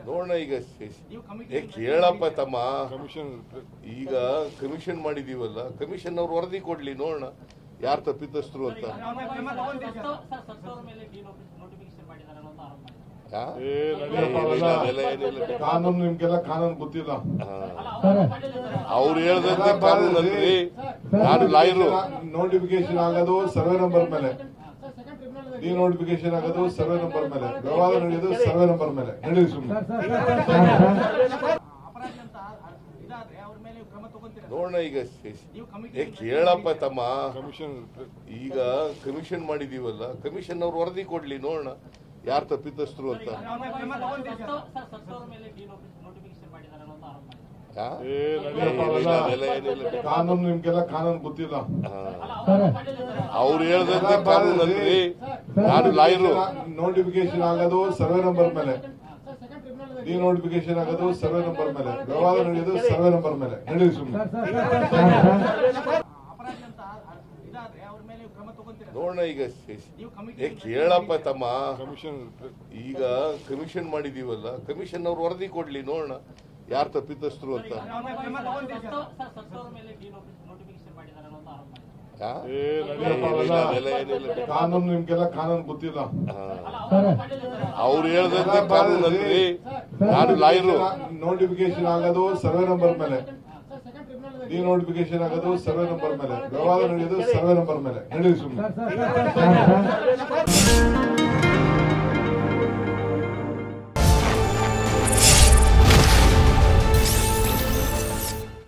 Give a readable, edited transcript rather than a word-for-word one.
ನೋಡೋಣ ಈಗ ಕೇಳಪ್ಪ ತಮ್ಮ ಈಗ ಕಮಿಷನ್ ಮಾಡಿದೀವಲ್ಲ ಕಮಿಷನ್ ಅವ್ರು ವರದಿ ಕೊಡ್ಲಿ ನೋಡೋಣ ಯಾರು ತಪ್ಪಿತಸ್ಥರು ಅಂತ ಕಾನೂನು ನಿಮ್ಗೆಲ್ಲ ಕಾನೂನು ಗೊತ್ತಿಲ್ಲ ಅವ್ರು ಹೇಳ್ದಂತೆ ಕಾನೂನಲ್ಲಿ ನಾನು ಲಾಯರು ನೋಟಿಫಿಕೇಶನ್ ಆಗೋದು ಸರ್ವೆ ನಂಬರ್ ಮೇಲೆ ಡಿ ನೋಟಿಫಿಕೇಶನ್ ಆಗೋದು ಸರ್ವೆ ನಂಬರ್ ಮೇಲೆ ವ್ಯವಹಾರ ನಡೆಯೋದು ಸರ್ವೆ ನಂಬರ್ ಮೇಲೆ ನಡೆಯುದು ಸುಮ್ಮನೆ ನೋಡೋಣ ಈಗ ಕೇಳಪ್ಪ ತಮ್ಮ ಈಗ ಕಮಿಷನ್ ಮಾಡಿದೀವಲ್ಲ ಕಮಿಷನ್ ಅವ್ರು ವರದಿ ಕೊಡ್ಲಿ ನೋಡೋಣ ಯಾರು ತಪ್ಪಿತಸ್ಥರು ಅಂತ ಕಾನೂನು ನಿಮ್ಗೆಲ್ಲ ಕಾನೂನು ಗೊತ್ತಿಲ್ಲ ಅವ್ರು ಹೇಳ್ದಂತೆ ಕಾನೂನಲ್ಲಿ ನಾನು ಲಾಯರು ನೋಟಿಫಿಕೇಶನ್ ಆಗೋದು ಸರ್ವೆ ನಂಬರ್ ಮೇಲೆ ಡಿ ನೋಟಿಫಿಕೇಶನ್ ಆಗೋದು ಸರ್ವೆ ನಂಬರ್ ಮೇಲೆ ವ್ಯವಹಾರ ನಡೆಯೋದು ಸರ್ವೆ ನಂಬರ್ ಮೇಲೆ ನಡೆಯುದು ಸುಮ್ಮನೆ ನೋಡೋಣ ಈಗ ಕೇಳಪ್ಪ ತಮ್ಮ ಈಗ ಕಮಿಷನ್ ಮಾಡಿದೀವಲ್ಲ ಕಮಿಷನ್ ಅವ್ರು ವರದಿ ಕೊಡ್ಲಿ ನೋಡೋಣ ಯಾರು ತಪ್ಪಿತಸ್ಥರು ಅಂತ ಕಾನೂನು ನಿಮ್ಗೆಲ್ಲ ಕಾನೂನು ಗೊತ್ತಿಲ್ಲ ಅವ್ರು ಹೇಳ್ದಂತೆ ಕಾನೂನಲ್ಲಿ ನಾನು ಲಾಯರು ನೋಟಿಫಿಕೇಶನ್ ಆಗೋದು ಸರ್ವೆ ನಂಬರ್ ಮೇಲೆ ಡಿ ನೋಟಿಫಿಕೇಶನ್ ಆಗೋದು ಸರ್ವೆ ನಂಬರ್ ಮೇಲೆ ವ್ಯವಹಾರ ನಡೆಯೋದು ಸರ್ವೆ ನಂಬರ್ ಮೇಲೆ ನಡೆಯುದು ಸುಮ್ಮನೆ